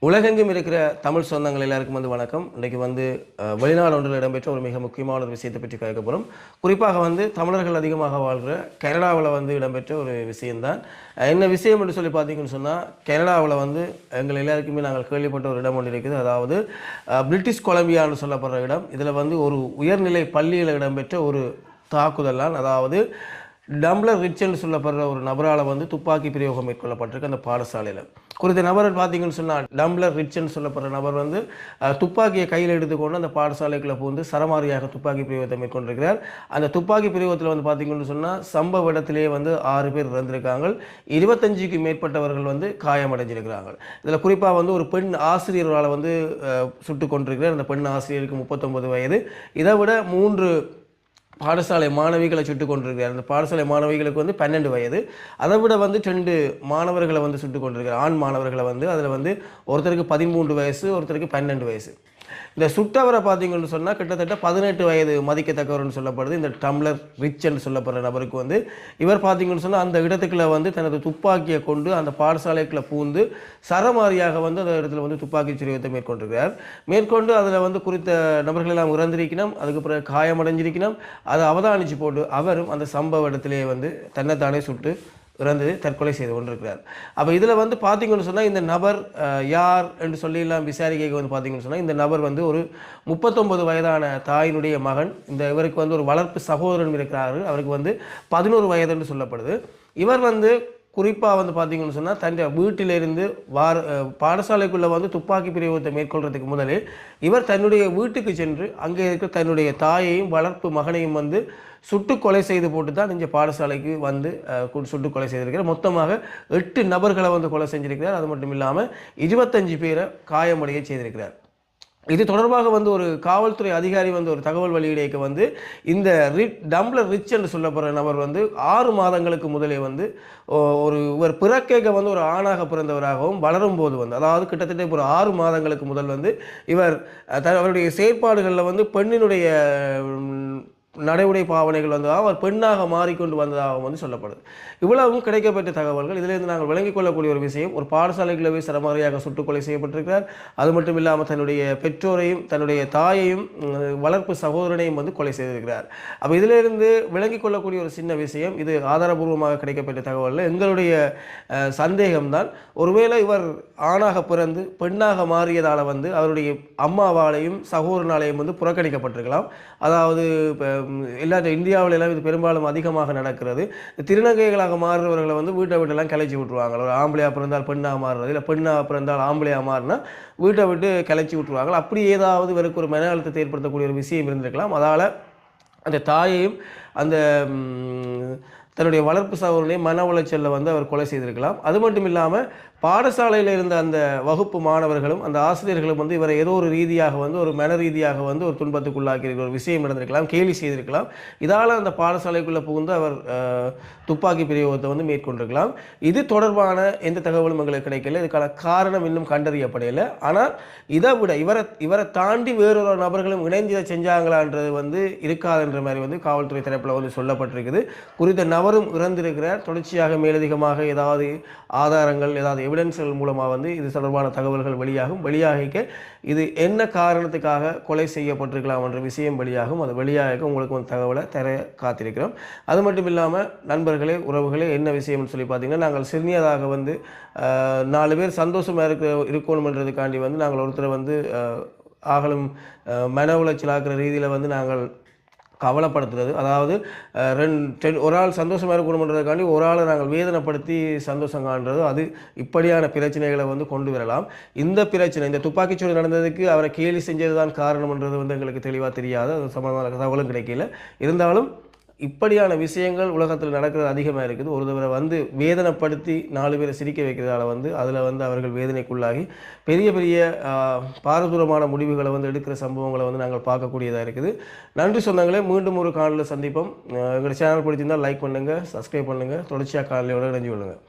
உலகெங்கும் இருக்கிற தமிழ் சொந்தங்கள் எல்லாருக்கும் வணக்கம். இன்றைக்கு வெளிநாடு ஒன்றில் இடம்பெற்ற ஒரு மிக முக்கியமான ஒரு விஷயத்தை பற்றி கேட்க போகிறோம். குறிப்பாக தமிழர்கள் அதிகமாக வாழ்கிற கனடாவில் இடம்பெற்ற ஒரு விஷயம்தான். என்ன விஷயம் என்று சொல்லி பார்த்தீங்கன்னு சொன்னால், கனடாவில் எங்கள் எல்லாருக்குமே நாங்கள் கேள்விப்பட்ட ஒரு இடம் ஒன்று இருக்குது. அதாவது பிரிட்டிஷ் கொலம்பியான்னு சொல்லப்படுற இடம். இதில் ஒரு உயர்நிலை பள்ளியில் இடம்பெற்ற ஒரு தாக்குதலால், அதாவது டம்ளர் ரிச்ன்னு சொல்லப்படுற ஒரு நபரால் துப்பாக்கி பிரயோகம் மேற்கொள்ளப்பட்டிருக்கு அந்த பாடசாலையில். குறித்த நபர் பார்த்தீங்கன்னு சொன்னால், டம்ளர் ரிச்ன்னு சொல்லப்படுற நபர் துப்பாக்கியை கையில் எடுத்துக்கொண்டு அந்த பாடசாலைக்குள்ளே புகுந்து சரமாரியாக துப்பாக்கி பிரயோகத்தை மேற்கொண்டிருக்கிறார். அந்த துப்பாக்கி பிரயோகத்தில் பார்த்தீங்கன்னு சொன்னால், சம்பவ இடத்திலேயே 6 பேர் இறந்திருக்காங்க. 25க்கும் மேற்பட்டவர்கள் காயமடைஞ்சிருக்கிறாங்க. இதில் குறிப்பாக ஒரு பெண் ஆசிரியர்களால் சுட்டு கொண்டிருக்கிறார். அந்த பெண் ஆசிரியருக்கு 39 வயது. இதை விட 3 பாடசாலை மாணவிகளை சுட்டுக் கொண்டிருக்கிறார். அந்த பாடசாலை மாணவிகளுக்கு 12 வயது. அதை விட 2 மாணவர்களை சுட்டுக் கொண்டிருக்கிறார். ஆண் மாணவர்களை அதில் ஒருத்தருக்கு 13 வயசு, ஒருத்தருக்கு 12 வயசு. இந்த சுட்டவரை பார்த்தீங்கன்னு சொன்னால் கிட்டத்தட்ட 18 வயது மதிக்கத்தக்கவர்னு சொல்லப்படுது. இந்த டம்ளர் ரிச் என்று சொல்லப்படுற நபருக்கு இவர் பார்த்தீங்கன்னு சொன்னால் அந்த இடத்துக்குள்ள தனது துப்பாக்கியை கொண்டு அந்த பாடசாலைக்குள்ள பூந்து சரமாரியாக அந்த இடத்துல துப்பாக்கி பிரயோகத்தை மேற்கொண்டிருக்கிறார். மேற்கொண்டு அதில் குறித்த நபர்கள் எல்லாம் இறந்திருக்கணும், அதுக்கு பிறகு காயமடைஞ்சிருக்கணும். அதை அவதானிச்சு போட்டு அவரும் அந்த சம்பவ இடத்திலே தன்னைத்தானே சுட்டு இறந்து தற்கொலை செய்து கொண்டிருக்கிறார். அப்போ இதில் பார்த்தீங்கன்னு சொன்னால், இந்த நபர் யார் என்று சொல்லியெல்லாம் விசாரிக்க பார்த்தீங்கன்னு சொன்னால், இந்த நபர் ஒரு 39 வயதான தாயினுடைய மகன். இவருக்கு ஒரு வளர்ப்பு சகோதரன் இருக்கிறார். அவருக்கு 11 வயது என்று சொல்லப்படுது. இவர் குறிப்பாக பார்த்தீங்கன்னு சொன்னால், தன் வீட்டிலிருந்து பாடசாலைக்குள்ளே துப்பாக்கி பிரயோகத்தை மேற்கொள்கிறதுக்கு முதலே இவர் தன்னுடைய வீட்டுக்கு சென்று அங்கே இருக்கிற தன்னுடைய தாயையும் வளர்ப்பு மகனையும் சுட்டு கொலை செய்து போட்டு தான் இந்த பாடசாலைக்கு சுட்டு கொலை செய்திருக்கிறார். மொத்தமாக 8 நபர்களை கொலை செஞ்சிருக்கிறார். அது மட்டும் இல்லாமல் 25 பேரை காயமடைய செய்திருக்கிறார். இது தொடர்பாக ஒரு காவல்துறை அதிகாரி ஒரு தகவல் வெளியிடைக்க இந்த டம்ளர் ரிச் என்று சொல்லப்படுற நபர் 6 மாதங்களுக்கு முதலே இவர் பிறக்க ஒரு ஆணாக பிறந்தவராகவும் வளரும் போது அதாவது கிட்டத்தட்ட ஒரு 6 மாதங்களுக்கு முதல் இவர் அவருடைய செயற்பாடுகளில் பெண்ணினுடைய நடைமுறை பாவனைகள் அவர் பெண்ணாக மாறிக்கொண்டு வந்ததாக சொல்லப்படுது. இவ்வளவும் கிடைக்கப்பட்ட தகவல்கள். இதிலிருந்து நாங்கள் விளங்கிக் கொள்ளக்கூடிய ஒரு விஷயம், ஒரு பாடசாலைக்குள்ளே சரமாரியாக சுட்டுக்கொலை செய்யப்பட்டிருக்கிறார். அது மட்டும் இல்லாமல் தன்னுடைய பெற்றோரையும் தன்னுடைய தாயையும் வளர்ப்பு சகோதரனையும் கொலை செய்திருக்கிறார். அப்போ இதிலிருந்து விளங்கிக் கொள்ளக்கூடிய ஒரு சின்ன விஷயம், இது ஆதாரபூர்வமாக கிடைக்கப்பட்ட தகவலில் எங்களுடைய சந்தேகம்தான், ஒருவேளை இவர் ஆணாக பிறந்து பெண்ணாக மாறியதால் அவருடைய அம்மாவாலையும் சகோதரனாலையும் புறக்கணிக்கப்பட்டிருக்கலாம். அதாவது இந்தியாவில் எல்லாம் இது பெரும்பாலும் அதிகமாக நடக்கிறது. திருநங்கைகளாக மாறுறவர்களை வீட்டை விட்டெல்லாம் கிளச்சி விட்டுருவாங்க. ஒரு ஆம்பளையாக பிறந்தால் பெண்ணாக மாறுறது, இல்லை பெண்ணாக பிறந்தால் ஆம்பளையாக மாறினா வீட்டை விட்டு கிளச்சி விட்டுருவாங்க. அப்படி ஏதாவது இவருக்கு ஒரு மன அழுத்தத்தை ஏற்படுத்தக்கூடிய ஒரு விஷயம் இருந்திருக்கலாம். அதால் அந்த தாயையும் அந்த தன்னுடைய வளர்ப்பு சகோதரனையும் மன உளைச்சலில் அவர் கொலை செய்திருக்கலாம். அது மட்டும் இல்லாமல் பாடசாலையில் இருந்த அந்த வகுப்பு மாணவர்களும் அந்த ஆசிரியர்களும் இவரை ஏதோ ஒரு ரீதியாக ஒரு மன ரீதியாக ஒரு துன்பத்துக்குள்ளாக்கி இருக்கிற ஒரு விஷயம் நடந்திருக்கலாம், கேலி செய்திருக்கலாம். இதால் அந்த பாடசாலைக்குள்ளே புகுந்து அவர் துப்பாக்கி பிரயோகத்தை மேற்கொண்டிருக்கலாம். இது தொடர்பான எந்த தகவலும் எங்களுக்கு கிடைக்கல. இதுக்கான காரணம் இன்னும் கண்டறியப்படையலை. ஆனால் இதை விட இவரை தாண்டி வேறொரு நபர்களும் இணைந்து இதை செஞ்சாங்களான்றது இருக்காதுன்ற மாதிரி காவல்துறை தரப்பில் சொல்லப்பட்டிருக்குது. குறித்த நபரும் இறந்திருக்கிறார். தொடர்ச்சியாக மேலதிகமாக ஏதாவது ஆதாரங்கள், ஏதாவது எவிடன்ஸ்கள் மூலமாக இது தொடர்பான தகவல்கள் வெளியாகிக்க இது என்ன காரணத்துக்காக கொலை செய்யப்பட்டிருக்கலாம் என்ற விஷயம் வெளியாகும். அது வெளியாக உங்களுக்கு தகவலை தர காத்திருக்கிறோம். அது மட்டும் இல்லாமல் நண்பர்களே, உறவுகளே, என்ன விஷயம்னு சொல்லி பார்த்தீங்கன்னா, நாங்கள் சிறியதாக 4 பேர் சந்தோஷமாக இருக்கணும்ன்றதுக்காண்டி நாங்கள் ஒருத்தரை ஆகலும் மன உளைச்சலாக்குற ரீதியில் நாங்கள் கவலைப்படுத்துறது. அதாவது ஒரு ஆள் சந்தோஷமாக இருக்கணுன்றதுக்காண்டி ஒரு ஆளை நாங்கள் வேதனைப்படுத்தி சந்தோஷம் காண்றது, அது இப்படியான பிரச்சனைகளை கொண்டு வரலாம். இந்த பிரச்சனை, இந்த துப்பாக்கிச்சூடு நடந்ததுக்கு அவரை கேலி செஞ்சது தான் காரணம்ன்றது எங்களுக்கு தெளிவாக தெரியாது. அது சம்பந்தமான தகவலும் கிடைக்கல. இருந்தாலும் இப்படியான விஷயங்கள் உலகத்தில் நடக்கிறது அதிகமாக இருக்குது. ஒரு தடவை வேதனைப்படுத்தி 4 பேரை சிரிக்க வைக்கிறதால அதில் அவர்கள் வேதனைக்குள்ளாகி பெரிய பெரிய பாரதூரமான முடிவுகளை எடுக்கிற சம்பவங்களை நாங்கள் பார்க்கக்கூடியதாக இருக்குது. நன்றி சொந்தங்களே, மீண்டும் ஒரு காணொலியில் சந்திப்போம். எங்களோட சேனல் பிடிச்சிருந்தால் லைக் பண்ணுங்கள், சப்ஸ்கிரைப் பண்ணுங்கள், தொடர்ச்சியாக காணொலியோடு இணைஞ்சு கொள்ளுங்கள்.